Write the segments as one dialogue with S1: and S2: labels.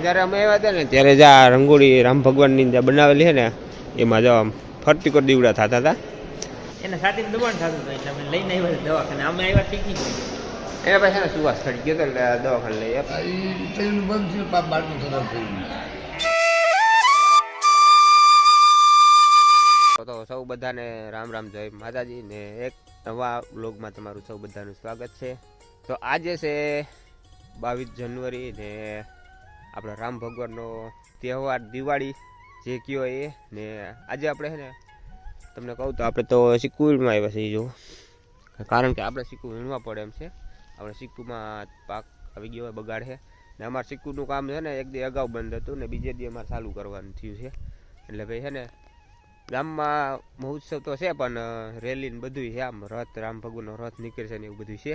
S1: જ્યારે અમે આવ્યા હતા ને ત્યારે જ આ રંગોળી રામ ભગવાનની જે બનાવેલી છે ને એમાં જો આમ ફરતી કરી દીવડા થતા હતા.
S2: એને સાથે દબાણ થતું હતું એટલે અમે લઈને આવ્યા દવાખાને. અમે આવ્યા ટીકી
S1: એના પાસે ને સુવાસ ખડી ગયો એટલે દવાખાને લઈ તો સૌ બધાને રામ રામ જય માતાજી ને એક નવા વ્લોગમાં તમારું સૌ બધાનું સ્વાગત છે. તો આજે છે 22 જાન્યુઆરી ને આપણા રામ ભગવાનનો તહેવાર દિવાળી જે કયો એ ને આજે આપણે છે ને તમને કહું તો આપણે તો સિક્કુમાં આવ્યા છીએ જો, કારણ કે આપણે સિક્કુ વીણવા પડે એમ છે. આપણે સિક્કુમાં પાક આવી ગયો હોય બગાડ છે ને અમારે સિક્કુનું કામ છે ને એક દી અગાઉ બંધ હતું ને બીજે દી અમારે ચાલુ કરવાનું થયું છે. એટલે ભાઈ છે ને ગામમાં મહોત્સવ તો છે પણ રેલી ને બધું છે, આમ રથ રામ ભગવાનનો રથ નીકળે છે ને એવું બધું છે.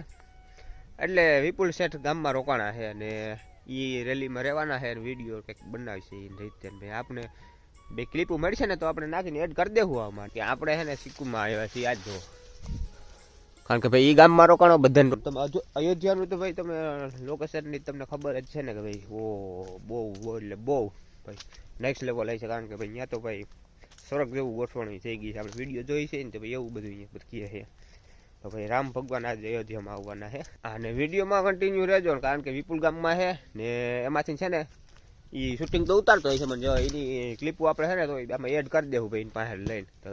S1: એટલે વિપુલ શેઠ ગામમાં રોકાણા છે ને એ રેલીમાં રહેવાના છે અને વિડીયો કંઈક બનાવશે એ રીતે. ભાઈ આપણે બે ક્લિપો મળશે ને તો આપણે નાખીને એડ કરી દેવું આમાં કે આપણે છે ને સિક્કુમાં આવ્યા છીએ આજ જો, કારણ કે ભાઈ એ ગામમાં રોકાણો બધાને. તમે અયોધ્યાનું તો ભાઈ તમે લોકેશનની તમને ખબર જ છે ને કે ભાઈ બહુ એટલે બહુ ભાઈ નેક્સ્ટ લેવલ આવી છે, કારણ કે ભાઈ ત્યાં તો ભાઈ સ્વર્ગ જેવું ગોઠવણી થઈ ગઈ છે. આપણે વિડીયો જોઈ છે ને તો ભાઈ એવું બધું અહીંયા કહે છે. તો ભાઈ રામ ભગવાન આજે અયોધ્યામાં આવવાના છે અને વિડીયોમાં કન્ટિન્યુ રહેજો, કારણ કે વિપુલ ગામમાં છે ને એમાંથી છે ને એ શૂટિંગ તો ઉતારતો હોય છે પણ જો એની ક્લિપો આપણે છે ને તો આમાં એડ કરી દેવું ભાઈ પાસે લઈને. તો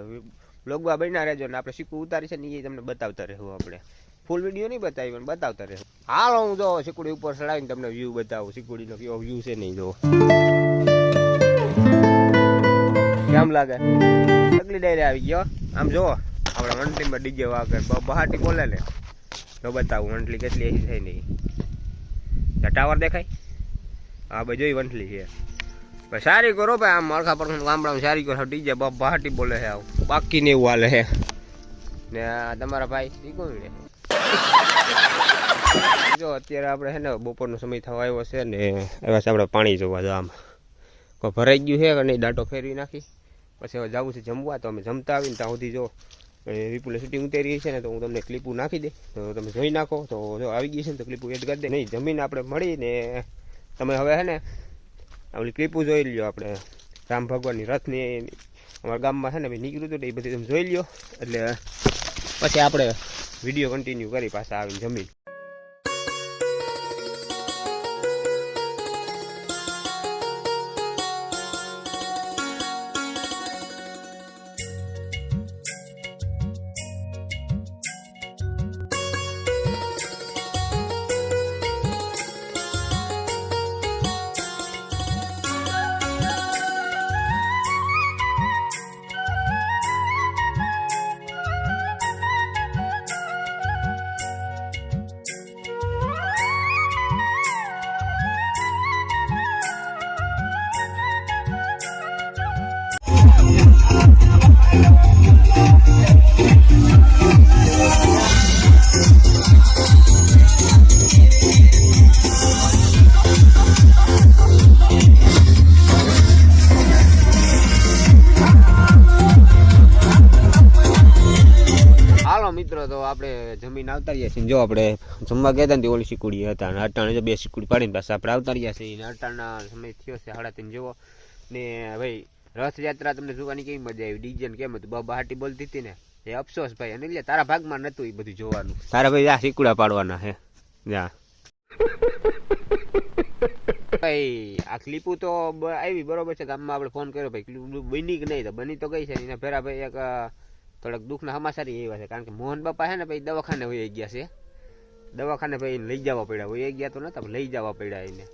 S1: બ્લોગમાં બન્યા રહેજો ને આપણે સિક્કુ ઉતારી છે ને એ તમને બતાવતા રહેવું. આપણે ફૂલ વિડીયો નહીં બતાવી પણ બતાવતા રહેવું. હાલો હું જો સિક્કુડી ઉપર ચડાવીને તમને વ્યૂ બતાવું, સિક્કુડીનો કેવો વ્યૂ છે નહીં જો કેમ લાગે. તકલી ડાયરે આવી ગયો આમ જો આપણા વંટલીમાં ડીજે વાગે બહાટી બોલે ને તો બતાવું વંટલી કેટલી એસી થઈ નહીં. ટાવર દેખાય હા ભાઈ જોઈ વંટલી છે ભાઈ. સારી કરો ભાઈ આમ અડખા પર ગામડામાં સારી કરો ડીજે બહાટી બોલે છે આવું બાકી ને એવું હાલે છે ને તમારા ભાઈ શીખવું ને જો અત્યારે આપણે છે ને બપોરનો સમય થવા આવ્યો છે ને એવા છે આપણે પાણી જોવા જો આમ કોઈ ભરાઈ ગયું છે કે નહીં દાંટો ફેરવી નાખી પછી હવે જવું છે જમવા. તો અમે જમતા આવીને ત્યાં સુધી જો વિપુલે શૂટિંગ ઉતારી છે ને તો હું તમને ક્લિપો નાખી દે તો તમે જોઈ નાખો. તો જો આવી ગઈ છે ને તો ક્લિપો એડ કરી દે નહીં જમીન આપણે મળીને તમે હવે છે ને આપણી ક્લિપો જોઈ લ્યો. આપણે રામ ભગવાનની રથની અમારા ગામમાં છે ને ભાઈ નીકળ્યું હતું એ બધી તમે જોઈ લ્યો એટલે પછી આપણે વિડીયો કન્ટિન્યુ કરી પાછા આવીને જમીન. મિત્રો તો આપણે જમીન આવતારીએ છીએ. જો આપણે જમવા ગયા હતા ને ઓલી સિક્કુડી હતા અને અટાણે જો બે સિક્કુડી પાડીને પાછા આપણે આવતારીયા છીએ. અટાણના સમય થયો છે 3:30 જેવો ને ભાઈ રથયાત્રા તમને જોવાની કેવી મજા આવી, ડીજે કેમ હતું બહાટી બોલતી હતી ને એ અફસોસ ભાઈ. અને એટલે તારા ભાગમાં નતું એ બધું જોવાનું. તારા ભાઈ આ સિક્કુડા પાડવાના હે જા ભાઈ. આ ક્લિપુ તો આવી બરોબર છે. ગામમાં આપણે ફોન કર્યો ભાઈ ક્લિપુ બની કે નહીં તો બની તો ગઈ છે. એના ફેરા ભાઈ એક થોડાક દુઃખના સમાચારી એવા છે, કારણ કે મોહન બાપા છે ને ભાઈ દવાખાને વહી ગયા છે. દવાખાને ભાઈ લઈ જવા પડ્યા, વહી ગયા તો નતા લઈ જવા પડ્યા એને.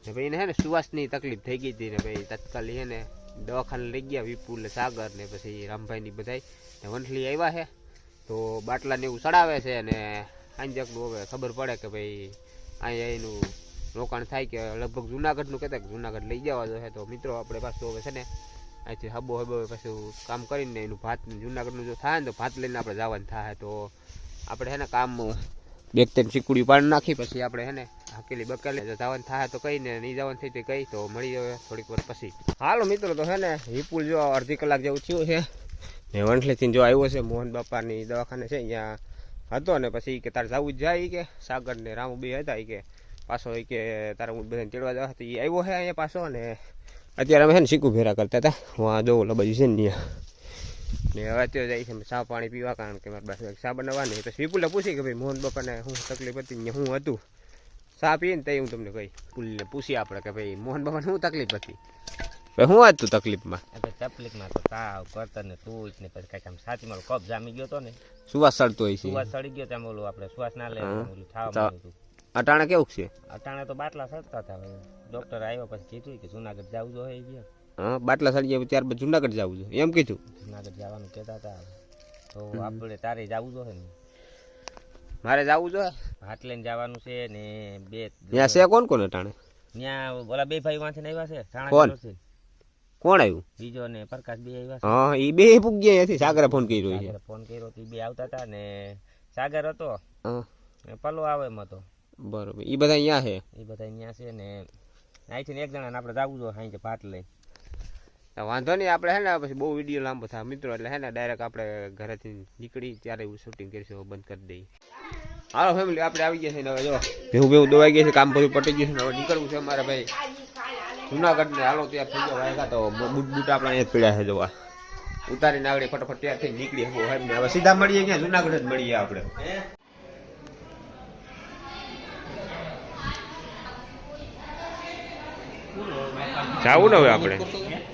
S1: ને ભાઈ એને છે ને સુવાસની તકલીફ થઈ ગઈ હતી ને ભાઈ તત્કાલી છે ને દવાખાને લઈ ગયા વિપુલ સાગર ને પછી રામભાઈની બધાય ને વંટલી આવ્યા છે તો બાટલાને એવું ચડાવે છે. અને આંજકનું હવે ખબર પડે કે ભાઈ અહીંયા એનું રોકાણ થાય કે લગભગ જુનાગઢનું કહેતા કે જુનાગઢ લઈ જવા જોઈએ. તો મિત્રો આપણે પાછું હવે છે ને અહીંથી હબો પાછું કામ કરીને એનું ભાત જુનાગઢનું જો થાય ને તો ભાત લઈને આપણે જવાનું થાય. તો આપણે છે ને કામ બેગ તેને સિક્કુડી પાડી નાખી પછી આપણે છે ને હકેલી બકેલી જવાનું થાય તો કઈ ને નહીં જવાનું થઈ તો કઈ તો મળી જાય થોડીક વાર પછી. હાલો મિત્રો તો છે ને વિપુલ જો અડધી કલાક જેવું થયું છે ને વંટલીથી જો આવ્યો છે મોહન બાપાની દવાખાને છે અહીંયા હતો ને પછી કે તારે જવું જ જાય કે સાગર ને રામુ બે હતા કે પાછો એ કે તારે હું બધાને તેડવા જવા તો એ આવ્યો છે અહીંયા પાછો. અને અત્યારે અમે છે ને શીખું ફેરા કરતા હતા. હું આ દો બાજુ છે ને ને હવે અત્યારે જાય છે ચા પાણી પીવા, કારણ કે મારી પાસે ચા બનાવવાની. પછી વિપુલે પૂછી કે ભાઈ મોહન બાપાને શું તકલીફ હતી ને શું હતું. ચા પીને તો હું તમને કહી પુલને પૂછી આપણે કે ભાઈ મોહન બાપાને શું તકલીફ હતી, ભાઈ શું હતું તકલીફમાં.
S3: તકલીફમાં તો તાવ કરતા ને તું ને પછી કાંઈક આમ છાતી મારો કપ જામી ગયો હતો ને,
S1: સુવાસ સડતો હોય છે.
S3: સુવાસ સડી ગયો ત્યાં ઓલું આપણે શ્વાસ ના લે ઓલું થાવા હતું.
S1: અટાણે કેવું છે?
S3: અટાણે તો બાટલા સડતા હતા. હવે ડોક્ટર આવ્યો પછી કીધું કે જુનાગઢ જવું જોઈએ ગયા.
S1: હા, બાટલા સડી ગયા ત્યારબાદ જુનાગઢ જવું જોઈએ એમ કીધું.
S3: જુનાગઢ જવાનું કહેતા હતા. તો આપણે તારે જવું જોઈએ ને?
S1: મારે જવું જોઈએ.
S3: હાથ લઈને જવાનું છે ને. બે
S1: ત્યાં છે કોણ કોણ અટાણે?
S3: ત્યાં ઓલા બે ભાઈ વાંચીને આવ્યા છે.
S1: કોણ કોણ આવ્યું?
S3: બીજો ને પ્રકાશ બે આવ્યા છે.
S1: હા, એ બે પૂગ્યા અહીંયાથી. સાગરે ફોન કર્યો છે.
S3: ફોન કર્યો તો બે આવતા હતા ને. સાગર હતો ને પલો આવે એમ હતો.
S1: બરોબર, એ બધા અહીંયા છે.
S3: એ બધા અહીંયા છે ને. અહીંથી એક જણા આપણે જવું જોઈએ અહીં ભાત લઈ.
S1: વાંધો નહીં, આપણે હે ને પછી બહુ વિડીયો લાંબો થાય મિત્રો, એટલે હે ને ડાયરેક્ટ આપણે ઘરેથી નીકળી ત્યારે એવું શૂટિંગ કરીશું, બંધ કરી દઈએ. હાલો ફેમિલી, આપણે આવી ગયા છે ને હવે જો ભેવું ભેવું દવાઈ ગયા છે, કામ બધું પટી ગયું છે ને હવે નીકળવું છે અમારે ભાઈ જુનાગઢ ને. હાલો ત્યાં થઈ ગયો વાયગા તો બૂટ બૂટ આપણે અહીંયા જ પીડ્યા છે જોવા. ઉતારીને આગળ ફટાફટ તૈયાર થઈ નીકળી હવે સીધા મળીએ ક્યાં? જુનાગઢ જ મળીએ આપણે. જાવું ને હવે આપણે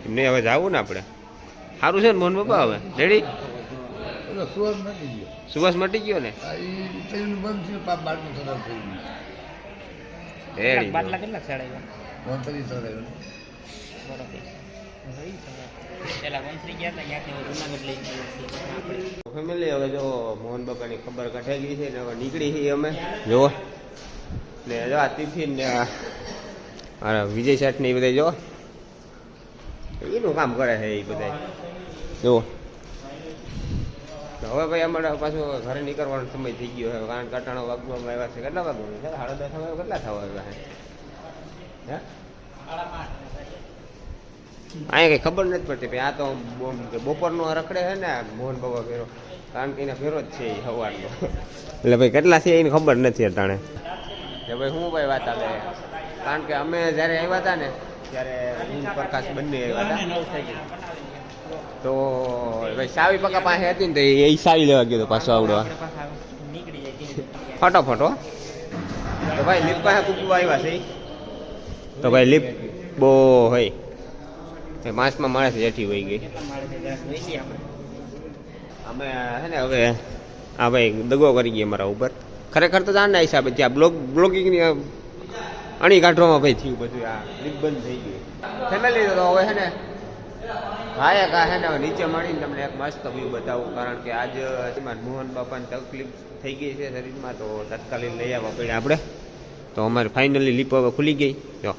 S1: એમને, હવે જાવું ને આપણે. સારું છે ને મોહન બાપા? હવે રેડી? સુવાસ મટી ગયો ને?
S2: બાટલા કેટલા ચડાવ્યા?
S1: ફેમિલી હવે જો મોહન બાપાની ખબર કઢાઈ ગઈ છે ને હવે નીકળી છીએ અમે જો. ને જો આ ટિફિન ને વિજય શેઠ ને એ બધા જો એનું કામ કરે છે એ બધા જો. હવે ભાઈ અમારે પાછું ઘરે નીકળવાનો સમય થઈ ગયો છે, કારણ કે અટાણો વાગવામાં આવ્યા છે. કેટલા વાગવાનું છે? 10:30 વાગે કેટલા થવા આવ્યા છે? હે અહીંયા કઈ ખબર નથી પડતી ભાઈ. આ તો બપોરનો રખડે છે ને મોહન બાબા ફેરો, કારણ કે એને ફેરો જ છે એ સવારનો. એટલે ભાઈ કેટલા છે એને ખબર નથી અટાણે કે ભાઈ શું ભાઈ વાત આવે. કારણ કે અમે જ્યારે આવ્યા હતા ને ત્યારે હું પ્રકાશ બંને આવ્યા હતા, તો ભાઈ સાવી પકા પાસે હતી ને તો એ સાવી લેવા ગયો હતો પાછો આવડવા ફટોફટો. તો ભાઈ લીપ પાસે કૂકવા આવ્યા છે, તો ભાઈ લીપ બહુ હોય માસમાં માણસ જેઠી વહી ગઈ. અમે હે ને હવે હા ભાઈ દગો કરી ગયા અમારા ઉપર. ખરેખર તો જાણના હિસાબે ત્યાં બ્લોગિંગની અણી કાઢવામાં ભાઈ થયું બધું. આ લીપ બંધ થઈ ગઈ ફેમિલી. તો હવે હે ને ભાઈ હે ને નીચે મળીને તમને એક મસ્ત વ્યૂ બતાવું, કારણ કે આજ મોહન બાપાને તકલીફ થઈ ગઈ છે શરીરમાં, તો તત્કાલીન લઈ આવવા પડ્યા આપણે. તો અમારે ફાઇનલી લીપ હવે ખુલી ગઈ જો.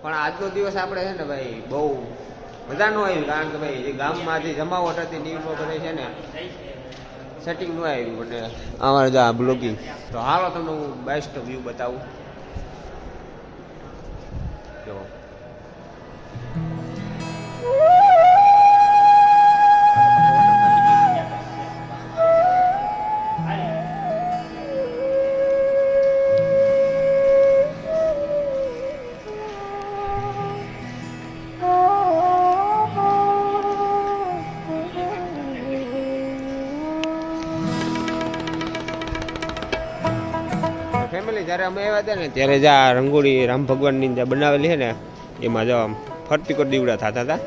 S1: પણ આજનો દિવસ આપણે છે ને ભાઈ બહુ મજા ન આવી, કારણ કે ભાઈ જે ગામમાં જે જમાવટ હતી નીવડો બધે છે ને સેટિંગ ન આવ્યું. અને અમારે જો આ બ્લોગિંગ, તો હાલો તમને હું બેસ્ટ વ્યૂ બતાવું જો. ફેમિલી જ્યારે અમે આવ્યા હતા ને ત્યારે જ આ રંગોળી રામ ભગવાનની જે બનાવેલી છે ને એમાં જો ફરતી કરી દીવડા થતા હતા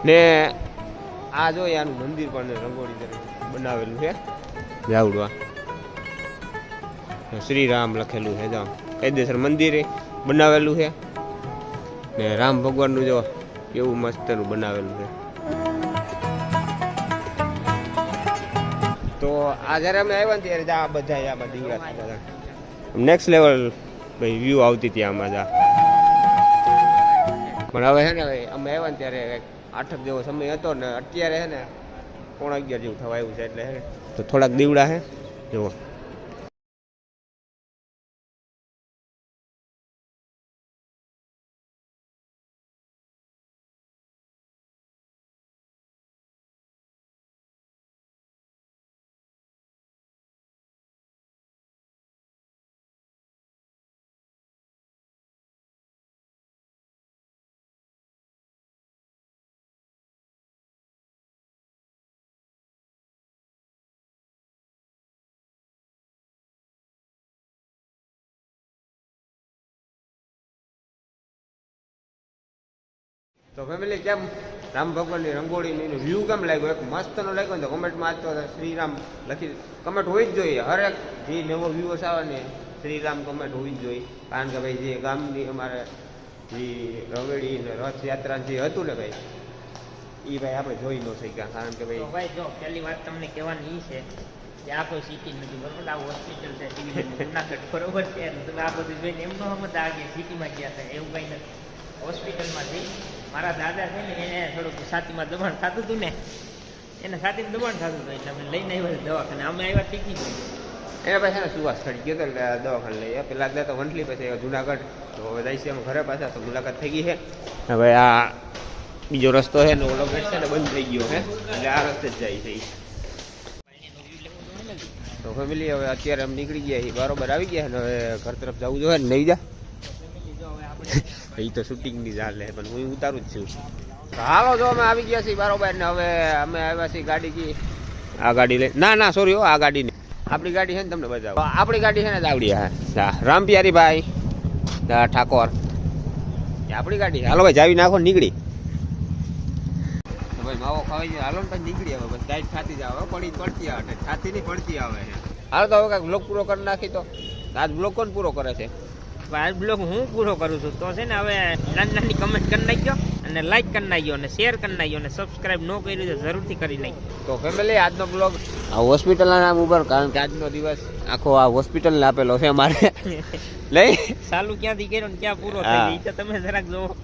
S1: ને. આ જો આનું મંદિર પણ રંગોળી બનાવેલું છે જાવડવા, શ્રી રામ લખેલું છે. જો કાયદેસર મંદિર બનાવેલું છે ને રામ ભગવાનનું જો કેવું મસ્તનું બનાવેલું છે. તો આ જ્યારે અમે આવ્યા ને ત્યારે આ બધા આમાં દીવડા થતા હતા. નેક્સ્ટ લેવલ ભાઈ વ્યૂ આવતી હતી આમાં જા. પણ હવે છે ને અમે આવ્યા ને ત્યારે 8 જેવો સમય હતો ને અત્યારે છે ને 11:15 જેવું થવા આવ્યું છે, એટલે તો થોડાક દીવડા છે જુઓ. તો ફેમિલી કેમ રામ ભગવાનની રંગોળીની વ્યૂ કેમ લાગ્યો એક મસ્તનો લાગ્યો ને તો કમેન્ટમાં આજ તો શ્રીરામ લખી કમેન્ટ હોવી જ જોઈએ. હરેક જે નવો વ્યૂઅર્સ આવે ને શ્રીરામ કમેન્ટ હોવી જ જોઈએ. કારણ કે ભાઈ જે ગામની અમારે જે રવેડી ને રથયાત્રા જે હતું ને ભાઈ એ ભાઈ આપણે જોઈ ન શક્યા. કારણ કે
S2: તો
S1: ભાઈ
S2: ભાઈ જો પહેલી વાત તમને કહેવાની એ છે કે આ કોઈ સિટી નથી બરોબર, આ હોસ્પિટલ છે જુનાગઢ બરોબર છે. તમે આ બધું જોઈને એમ ન સમજતા કે સિટીમાં ગયા હતા, એવું કંઈ નથી. હોસ્પિટલમાં જઈ મારા દાદા છે ને એને થોડુંક છાતીમાં દબાણ થતું હતું ને, એને છાતીમાં દબાણ થતું હતું એટલે અમે લઈને આવ્યા દવાખાને. અમે આવ્યા ટીકી ગઈ
S1: એને પછી છે ને સુવાસ ચડી ગયો હતો એટલે દવાખાને લઈએ. પેલા ગયા તો વંટલી પછી જુનાગઢ, તો હવે જાય છે અમે ઘરે પાછા. તો મુલાકાત થઈ ગઈ છે. હવે આ બીજો રસ્તો છે ને ઓલો ગેટ છે ને બંધ થઈ ગયો છે એટલે આ રસ્તે જ જાય છે ઈ. તો ફેમિલી હવે અત્યારે અમે નીકળી ગયા છીએ, બરોબર આવી ગયા ને હવે ઘર તરફ જવું જોઈએ ને નહીં જા એ તો શૂટિંગની ચાલે પણ હું ઉતારું જ છું. તો હાલો જો અમે આવી ગયા છીએ બરોબર ને હવે અમે આવ્યા છીએ ગાડી કી આ ગાડી લઈ ના સોરી હો આ ગાડી નહીં આપણી ગાડી છે ને તમને બતાવો. આપણી ગાડી છે ને દાવડી હા રામપિયારી ભાઈ ઠાકોર આપણી ગાડી છે. હાલો ભાઈ જાવી નાખો ને નીકળી ભાઈ માવો ખવાઈ ગયો. હાલો ને પછી નીકળી હવે બસ ડાઈટ ખાતી જ આવે પડતી આવે ખાતી નહીં પડતી આવે છે. હાલો તો હવે કાંઈક બ્લોગ પૂરો કરી નાખી. તો આજ બ્લોગ કોણ પૂરો કરે છે?
S2: આ બ્લોગ હું પૂરો કરું છું. તો છે ને હવે નાની કમેન્ટ કરી નાખજો અને લાઈક કરી નાખજો અને શેર કરી નાખજો અને સબસ્ક્રાઇબ ન કર્યું તો જરૂરથી કરી નાખજો.
S1: તો ફેમિલી આજનો બ્લોગ આ હોસ્પિટલના નામ ઉપર, કારણ કે આજનો દિવસ આખો આ હોસ્પિટલને આપેલો છે અમારે લઈ
S2: ચાલુ ક્યાંથી કર્યો ને ક્યાં પૂરો થઈ ગયો એ તો તમે જરાક જોવો.